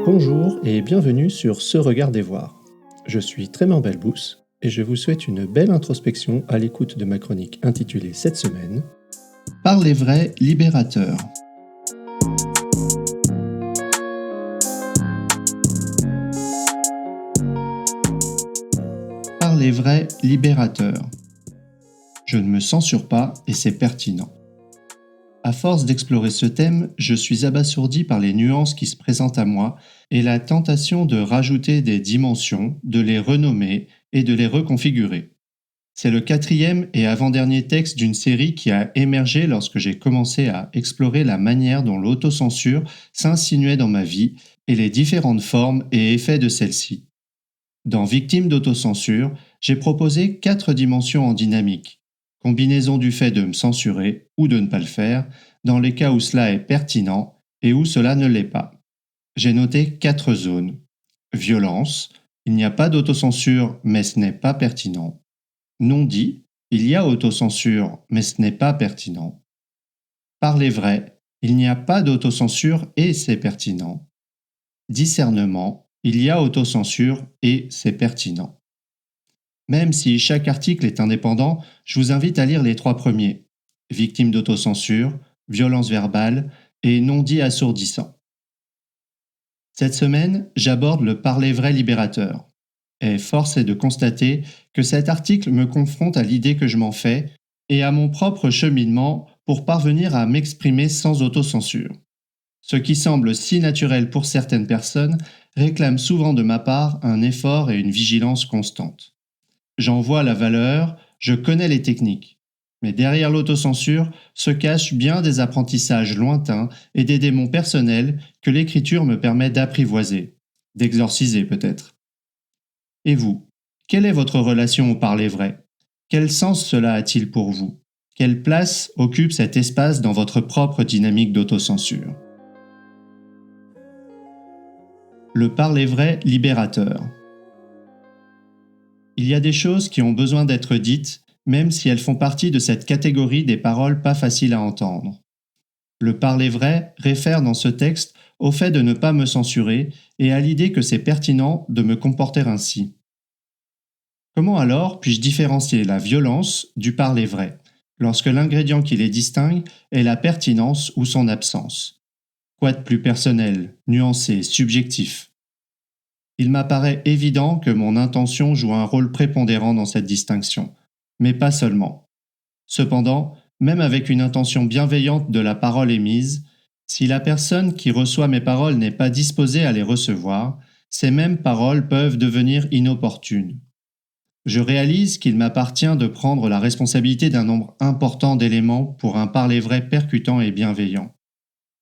Bonjour et bienvenue sur Ce Regard des Voix. Je suis Trément Belbous et je vous souhaite une belle introspection à l'écoute de ma chronique intitulée cette semaine Par les vrais libérateurs. Par les vrais libérateurs. Je ne me censure pas et c'est pertinent. À force d'explorer ce thème, je suis abasourdi par les nuances qui se présentent à moi et la tentation de rajouter des dimensions, de les renommer et de les reconfigurer. C'est le 4e et avant-dernier texte d'une série qui a émergé lorsque j'ai commencé à explorer la manière dont l'autocensure s'insinuait dans ma vie et les différentes formes et effets de celle-ci. Dans Victime d'autocensure, j'ai proposé 4 dimensions en dynamique. Combinaison du fait de me censurer ou de ne pas le faire, dans les cas où cela est pertinent et où cela ne l'est pas. J'ai noté 4 zones. Violence, il n'y a pas d'autocensure mais ce n'est pas pertinent. Non dit, il y a autocensure mais ce n'est pas pertinent. Parler vrai, il n'y a pas d'autocensure et c'est pertinent. Discernement, il y a autocensure et c'est pertinent. Même si chaque article est indépendant, je vous invite à lire les 3 premiers. Victime d'autocensure, violence verbale et non-dit assourdissant. Cette semaine, j'aborde le parler vrai libérateur. Et force est de constater que cet article me confronte à l'idée que je m'en fais et à mon propre cheminement pour parvenir à m'exprimer sans autocensure. Ce qui semble si naturel pour certaines personnes réclame souvent de ma part un effort et une vigilance constante. J'en vois la valeur, je connais les techniques. Mais derrière l'autocensure se cachent bien des apprentissages lointains et des démons personnels que l'écriture me permet d'apprivoiser, d'exorciser peut-être. Et vous, quelle est votre relation au parler vrai? Quel sens cela a-t-il pour vous? Quelle place occupe cet espace dans votre propre dynamique d'autocensure? Le parler vrai libérateur. Il y a des choses qui ont besoin d'être dites, même si elles font partie de cette catégorie des paroles pas faciles à entendre. Le parler vrai réfère dans ce texte au fait de ne pas me censurer et à l'idée que c'est pertinent de me comporter ainsi. Comment alors puis-je différencier la violence du parler vrai, lorsque l'ingrédient qui les distingue est la pertinence ou son absence? Quoi de plus personnel, nuancé, subjectif? Il m'apparaît évident que mon intention joue un rôle prépondérant dans cette distinction, mais pas seulement. Cependant, même avec une intention bienveillante de la parole émise, si la personne qui reçoit mes paroles n'est pas disposée à les recevoir, ces mêmes paroles peuvent devenir inopportunes. Je réalise qu'il m'appartient de prendre la responsabilité d'un nombre important d'éléments pour un parler vrai percutant et bienveillant.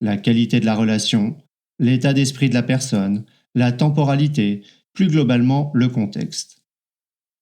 La qualité de la relation, l'état d'esprit de la personne, la temporalité, plus globalement le contexte.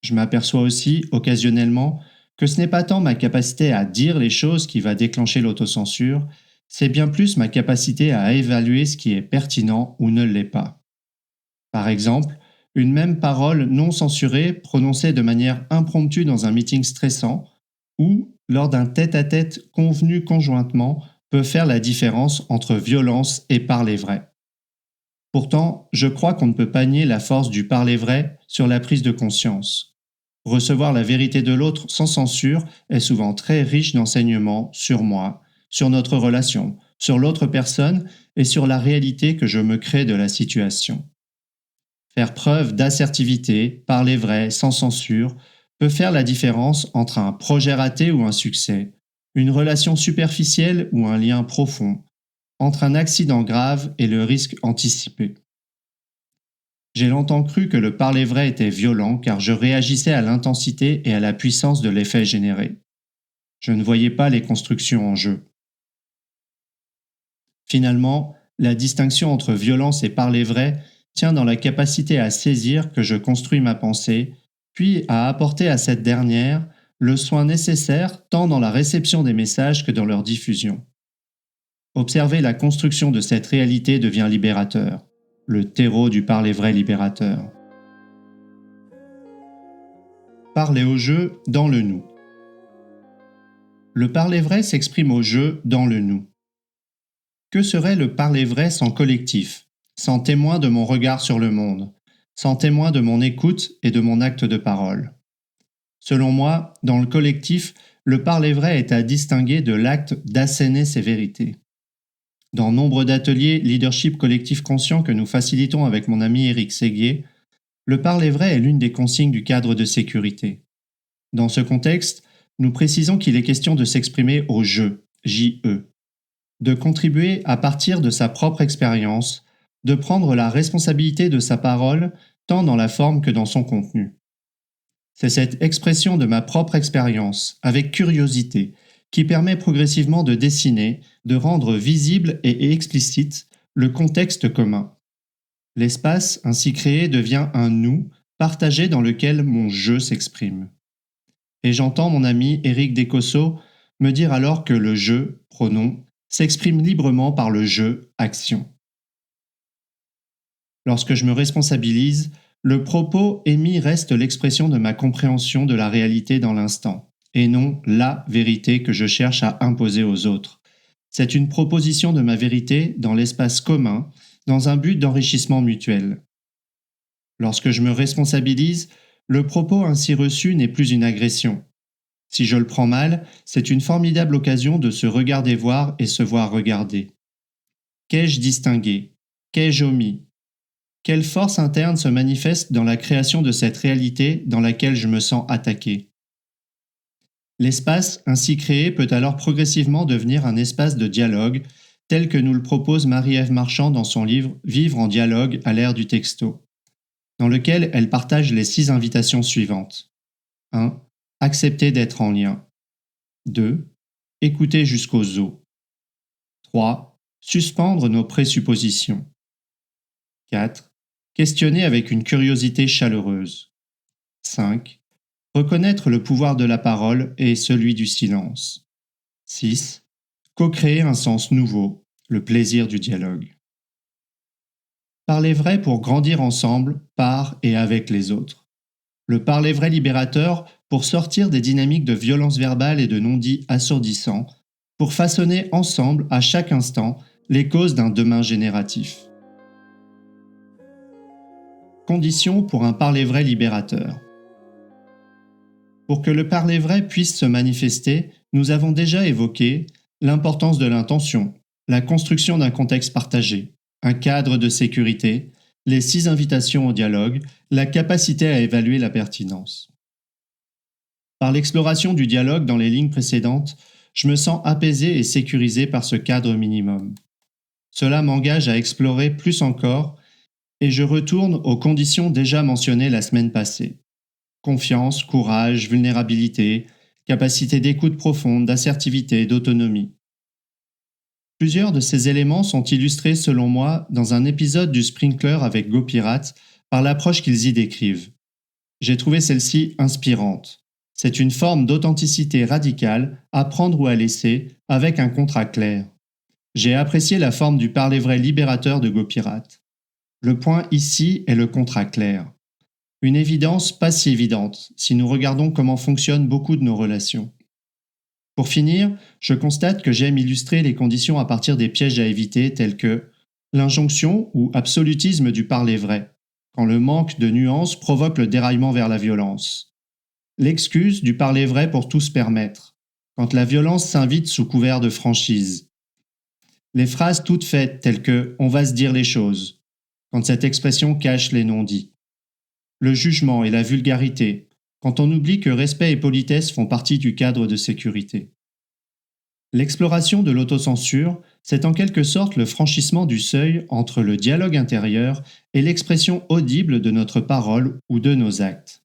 Je m'aperçois aussi, occasionnellement, que ce n'est pas tant ma capacité à dire les choses qui va déclencher l'autocensure, c'est bien plus ma capacité à évaluer ce qui est pertinent ou ne l'est pas. Par exemple, une même parole non censurée prononcée de manière impromptue dans un meeting stressant ou lors d'un tête-à-tête convenu conjointement peut faire la différence entre violence et parler vrai. Pourtant, je crois qu'on ne peut pas nier la force du parler vrai sur la prise de conscience. Recevoir la vérité de l'autre sans censure est souvent très riche d'enseignements sur moi, sur notre relation, sur l'autre personne et sur la réalité que je me crée de la situation. Faire preuve d'assertivité, parler vrai, sans censure, peut faire la différence entre un projet raté ou un succès, une relation superficielle ou un lien profond, entre un accident grave et le risque anticipé. J'ai longtemps cru que le parler vrai était violent car je réagissais à l'intensité et à la puissance de l'effet généré. Je ne voyais pas les constructions en jeu. Finalement, la distinction entre violence et parler vrai tient dans la capacité à saisir que je construis ma pensée, puis à apporter à cette dernière le soin nécessaire tant dans la réception des messages que dans leur diffusion. Observer la construction de cette réalité devient libérateur, le terreau du parler vrai libérateur. Parler au jeu dans le nous. Le parler vrai s'exprime au jeu dans le nous. Que serait le parler vrai sans collectif, sans témoin de mon regard sur le monde, sans témoin de mon écoute et de mon acte de parole. Selon moi, dans le collectif, le parler vrai est à distinguer de l'acte d'asséner ses vérités. Dans nombre d'ateliers leadership collectif conscient que nous facilitons avec mon ami Éric Séguier, le parler vrai est l'une des consignes du cadre de sécurité. Dans ce contexte, nous précisons qu'il est question de s'exprimer au je, J-E, de contribuer à partir de sa propre expérience, de prendre la responsabilité de sa parole tant dans la forme que dans son contenu. C'est cette expression de ma propre expérience, avec curiosité, qui permet progressivement de dessiner, de rendre visible et explicite le contexte commun. L'espace ainsi créé devient un nous partagé dans lequel mon je s'exprime. Et j'entends mon ami Éric Descosso me dire alors que le je, pronom, s'exprime librement par le je, action. Lorsque je me responsabilise, le propos émis reste l'expression de ma compréhension de la réalité dans l'instant, et non la vérité que je cherche à imposer aux autres. C'est une proposition de ma vérité dans l'espace commun, dans un but d'enrichissement mutuel. Lorsque je me responsabilise, le propos ainsi reçu n'est plus une agression. Si je le prends mal, c'est une formidable occasion de se regarder voir et se voir regarder. Qu'ai-je distingué? Qu'ai-je omis? Quelle force interne se manifeste dans la création de cette réalité dans laquelle je me sens attaqué? L'espace ainsi créé peut alors progressivement devenir un espace de dialogue, tel que nous le propose Marie-Ève Marchand dans son livre Vivre en dialogue à l'ère du texto, dans lequel elle partage les 6 invitations suivantes. 1. Accepter d'être en lien. 2. Écouter jusqu'aux os. 3. Suspendre nos présuppositions. 4. Questionner avec une curiosité chaleureuse. 5. Reconnaître le pouvoir de la parole et celui du silence. 6. Co-créer un sens nouveau, le plaisir du dialogue. Parler vrai pour grandir ensemble, par et avec les autres. Le parler vrai libérateur pour sortir des dynamiques de violence verbale et de non-dits assourdissants, pour façonner ensemble, à chaque instant, les causes d'un demain génératif. Conditions pour un parler vrai libérateur. Pour que le parler vrai puisse se manifester, nous avons déjà évoqué l'importance de l'intention, la construction d'un contexte partagé, un cadre de sécurité, les 6 invitations au dialogue, la capacité à évaluer la pertinence. Par l'exploration du dialogue dans les lignes précédentes, je me sens apaisé et sécurisé par ce cadre minimum. Cela m'engage à explorer plus encore et je retourne aux conditions déjà mentionnées la semaine passée. Confiance, courage, vulnérabilité, capacité d'écoute profonde, d'assertivité, d'autonomie. Plusieurs de ces éléments sont illustrés selon moi dans un épisode du Sprinkler avec GoPirate par l'approche qu'ils y décrivent. J'ai trouvé celle-ci inspirante. C'est une forme d'authenticité radicale à prendre ou à laisser avec un contrat clair. J'ai apprécié la forme du parler vrai libérateur de GoPirate. Le point ici est le contrat clair. Une évidence pas si évidente si nous regardons comment fonctionnent beaucoup de nos relations. Pour finir, je constate que j'aime illustrer les conditions à partir des pièges à éviter tels que l'injonction ou absolutisme du parler vrai, quand le manque de nuances provoque le déraillement vers la violence. L'excuse du parler vrai pour tout se permettre, quand la violence s'invite sous couvert de franchise. Les phrases toutes faites telles que « on va se dire les choses », quand cette expression cache les non-dits. Le jugement et la vulgarité, quand on oublie que respect et politesse font partie du cadre de sécurité. L'exploration de l'autocensure, c'est en quelque sorte le franchissement du seuil entre le dialogue intérieur et l'expression audible de notre parole ou de nos actes.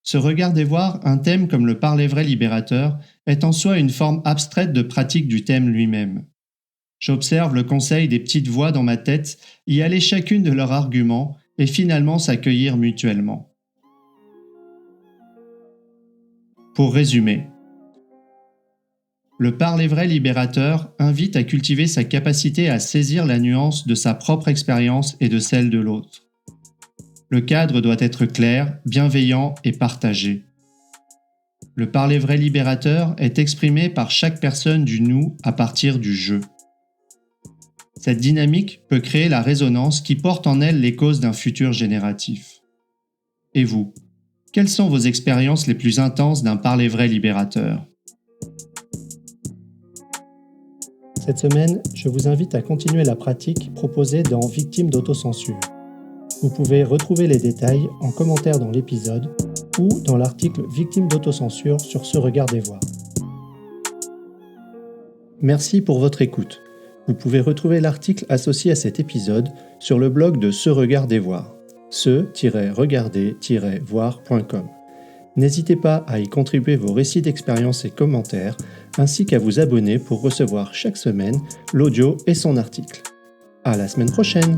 Se regarder voir un thème comme le parler vrai libérateur est en soi une forme abstraite de pratique du thème lui-même. J'observe le conseil des petites voix dans ma tête y aller chacune de leurs arguments et finalement s'accueillir mutuellement. Pour résumer, le parler vrai libérateur invite à cultiver sa capacité à saisir la nuance de sa propre expérience et de celle de l'autre. Le cadre doit être clair, bienveillant et partagé. Le parler vrai libérateur est exprimé par chaque personne du nous à partir du je. Cette dynamique peut créer la résonance qui porte en elle les causes d'un futur génératif. Et vous, quelles sont vos expériences les plus intenses d'un parler vrai libérateur ? Cette semaine, je vous invite à continuer la pratique proposée dans Victimes d'autocensure. Vous pouvez retrouver les détails en commentaire dans l'épisode ou dans l'article Victimes d'autocensure sur Ce Regard des Voix. Merci pour votre écoute. Vous pouvez retrouver l'article associé à cet épisode sur le blog de Ce Regard des Voix, ce-regarder-voir.com. N'hésitez pas à y contribuer vos récits d'expérience et commentaires, ainsi qu'à vous abonner pour recevoir chaque semaine l'audio et son article. À la semaine prochaine!